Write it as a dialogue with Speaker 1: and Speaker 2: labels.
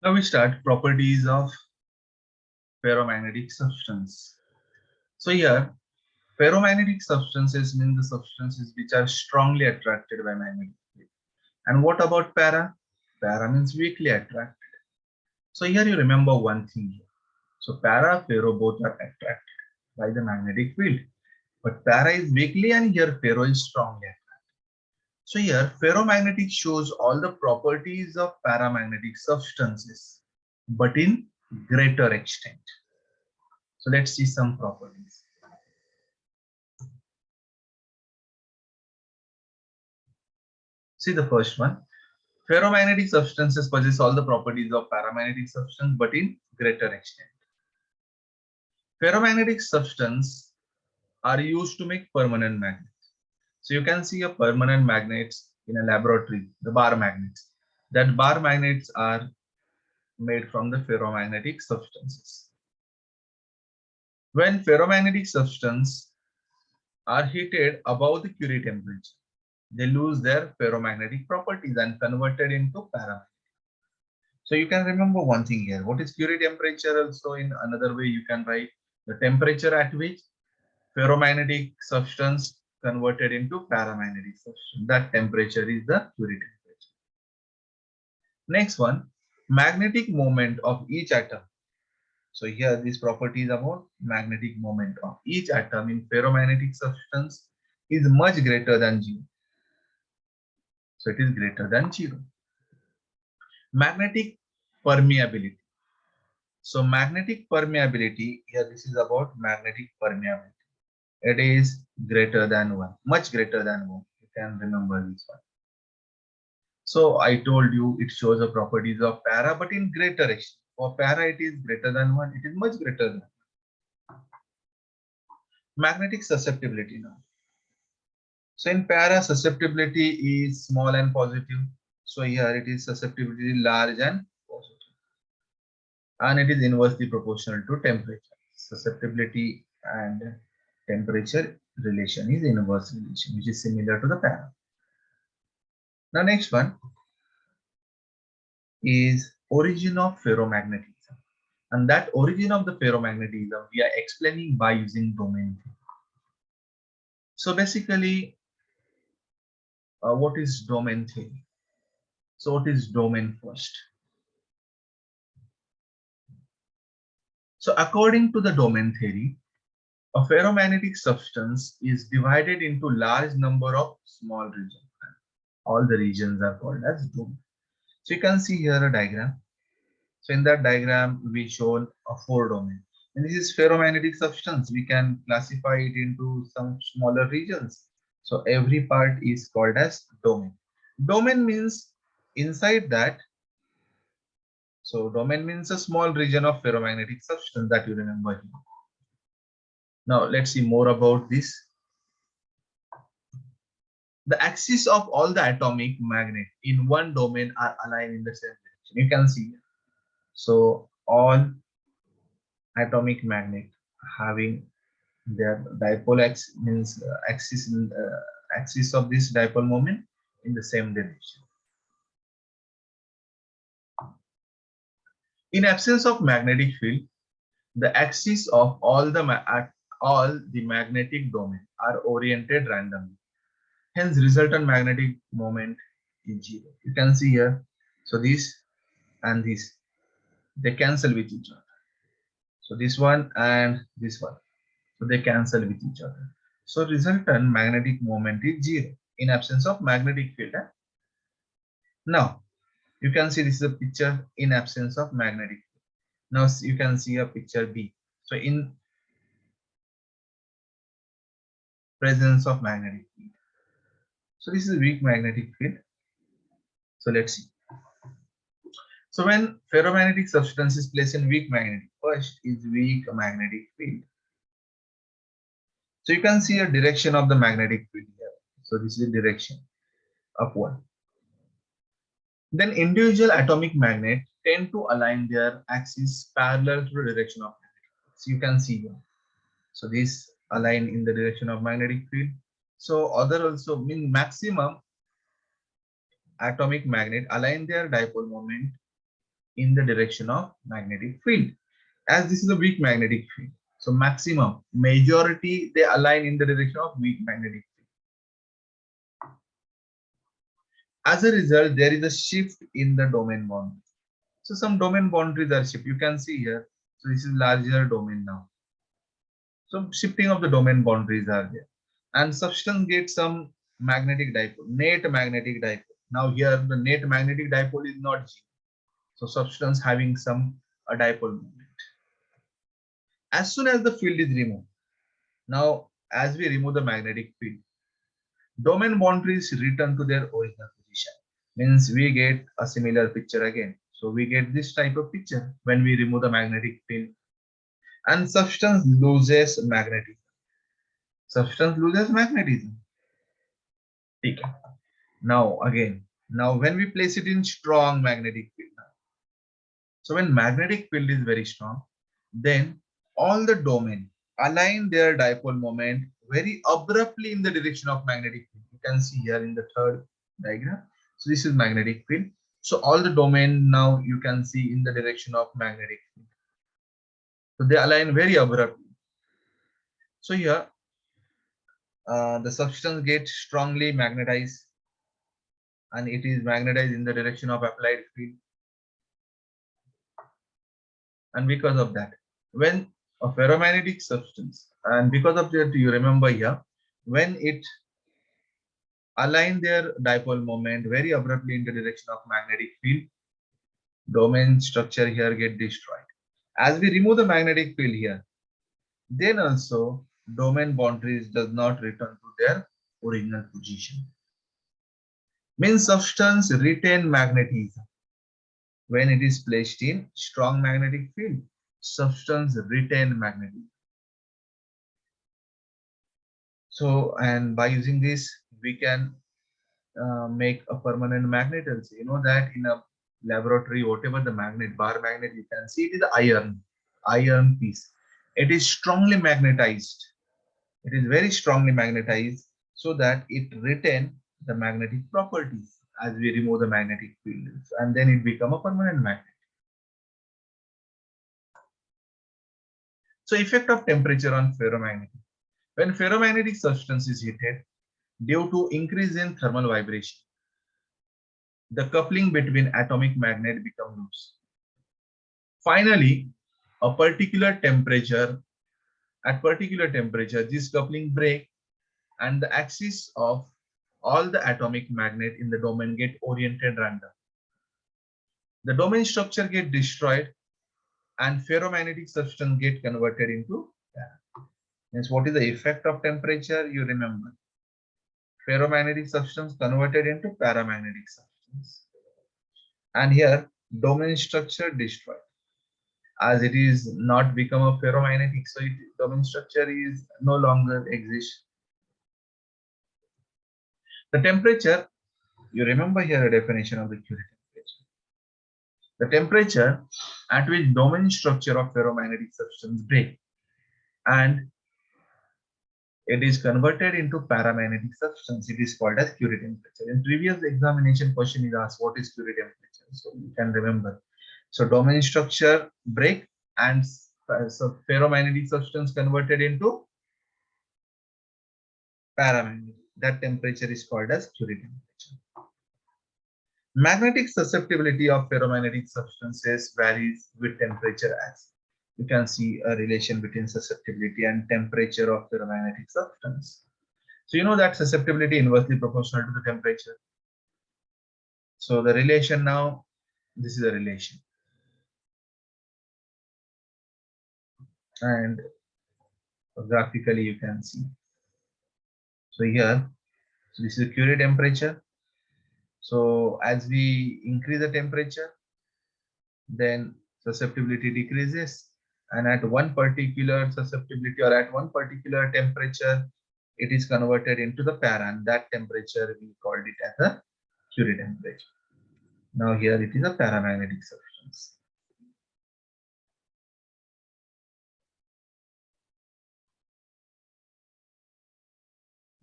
Speaker 1: Now we start properties of ferromagnetic substance. So here, ferromagnetic substances mean the substances which are strongly attracted by magnetic field. And what about para? Para means weakly attracted. So here you remember one thing here. So para, ferro both are attracted by the magnetic field. But para is weakly and here ferro is strongly attracted. So here ferromagnetic shows all the properties of paramagnetic substances, but in greater extent. So let's see some properties. See the first one. Ferromagnetic substances possess all the properties of paramagnetic substance, but in greater extent. Ferromagnetic substances are used to make permanent magnets. So you can see a permanent magnets in a laboratory, the bar magnets. That bar magnets are made from the ferromagnetic substances. When ferromagnetic substances are heated above the Curie temperature, they lose their ferromagnetic properties and converted into paramagnetic. So you can remember one thing here. What is Curie temperature? Also, in another way, you can write the temperature at which ferromagnetic substance converted into paramagnetic substance. That temperature is the Curie temperature. Next one, magnetic moment of each atom. So here this property is about magnetic moment of each atom in ferromagnetic substance is much greater than 0. So it is greater than 0. Magnetic permeability. So magnetic permeability, here this is about magnetic permeability. It is greater than 1, much greater than 1. You can remember this one. So I told you it shows the properties of para, but in greater extent. For para, it is greater than 1. It is much greater than 1. Magnetic susceptibility now. So in para, susceptibility is small and positive. So here it is susceptibility large and positive. And it is inversely proportional to temperature. Susceptibility and temperature relation is inverse relation, which is similar to the para. Now next one is origin of ferromagnetism. And that origin of the ferromagnetism we are explaining by using domain theory. So basically, what is domain theory? So what is domain first? So according to the domain theory, a ferromagnetic substance is divided into large number of small regions. All the regions are called as domain. So you can see here a diagram. So in that diagram, we shown a 4 domain. And this is ferromagnetic substance. We can classify it into some smaller regions. So every part is called as domain. Domain means inside that. So domain means a small region of ferromagnetic substance that you remember here. Now let's see more about this. The axis of all the atomic magnet in one domain are aligned in the same direction. You can see. So all atomic magnet having their dipole axis means axis of this dipole moment in the same direction. In absence of magnetic field, the axis of all the magnetic domain are oriented randomly. Hence, resultant magnetic moment is 0. You can see here. So this and this, they cancel with each other. So this one and this one, so they cancel with each other. So resultant magnetic moment is 0 in absence of magnetic field. Now you can see this is a picture in absence of magnetic field. Now you can see a picture B. So in presence of magnetic field. So this is weak magnetic field. So let's see. So when ferromagnetic substance is placed in weak magnetic, first is weak magnetic field. So you can see a direction of the magnetic field here. So this is the direction upward. Then individual atomic magnet tend to align their axis parallel to the direction of magnetic field. So you can see here. So this align in the direction of magnetic field. So other also mean maximum atomic magnet align their dipole moment in the direction of magnetic field. As this is a weak magnetic field, so maximum, majority, they align in the direction of weak magnetic field. As a result, there is a shift in the domain boundary. So some domain boundaries are shifted. You can see here. So this is larger domain now. So shifting of the domain boundaries are there. And substance gets some magnetic dipole, net magnetic dipole. Now here the net magnetic dipole is not G. So substance having some a dipole moment. As soon as the field is removed, now as we remove the magnetic field, domain boundaries return to their original position. Means we get a similar picture again. So we get this type of picture when we remove the magnetic field, and substance loses magnetism. Substance loses magnetism. Okay. Now again, now when we place it in strong magnetic field, so when magnetic field is very strong, then all the domain align their dipole moment very abruptly in the direction of magnetic field. You can see here in the third diagram. So this is magnetic field. So all the domain now you can see in the direction of magnetic field. So they align very abruptly. So here the substance gets strongly magnetized, and it is magnetized in the direction of applied field. And because of that, when a ferromagnetic substance, and because of that, you remember here, when it align their dipole moment very abruptly in the direction of magnetic field, domain structure here get destroyed. As we remove the magnetic field here, then also domain boundaries does not return to their original position. Means substance retain magnetism when it is placed in strong magnetic field. Substance retain magnetism. So, and by using this, we can make a permanent magnet also. You know that in a laboratory, whatever the magnet, bar magnet, you can see it is iron piece. It is strongly magnetized. It is very strongly magnetized so that it retain the magnetic properties as we remove the magnetic field, and then it become a permanent magnet. So effect of temperature on ferromagnetic. When ferromagnetic substance is heated due to increase in thermal vibration, the coupling between atomic magnet become loose. Finally, a particular temperature, at particular temperature, this coupling break and the axis of all the atomic magnet in the domain get oriented random. The domain structure get destroyed and ferromagnetic substance get converted into para. Means what is the effect of temperature? You remember. Ferromagnetic substance converted into paramagnetic substance. And here domain structure destroyed. As it is not become a ferromagnetic, so domain structure is no longer exists. The temperature, you remember here a definition of the Curie temperature. The temperature at which domain structure of ferromagnetic substance break and it is converted into paramagnetic substance, it is called as Curie temperature. In previous examination question is asked what is Curie temperature, so you can remember. So domain structure break and so ferromagnetic substance converted into paramagnetic. That temperature is called as Curie temperature. Magnetic susceptibility of ferromagnetic substances varies with temperature, as you can see a relation between susceptibility and temperature of ferromagnetic substance. So you know that susceptibility inversely proportional to the temperature. So the relation now, this is a relation. And graphically you can see. So here, so this is Curie temperature. So as we increase the temperature, then susceptibility decreases, and at one particular susceptibility or at one particular temperature, it is converted into the para, and that temperature we called it as a Curie temperature. Now here it is a paramagnetic substance.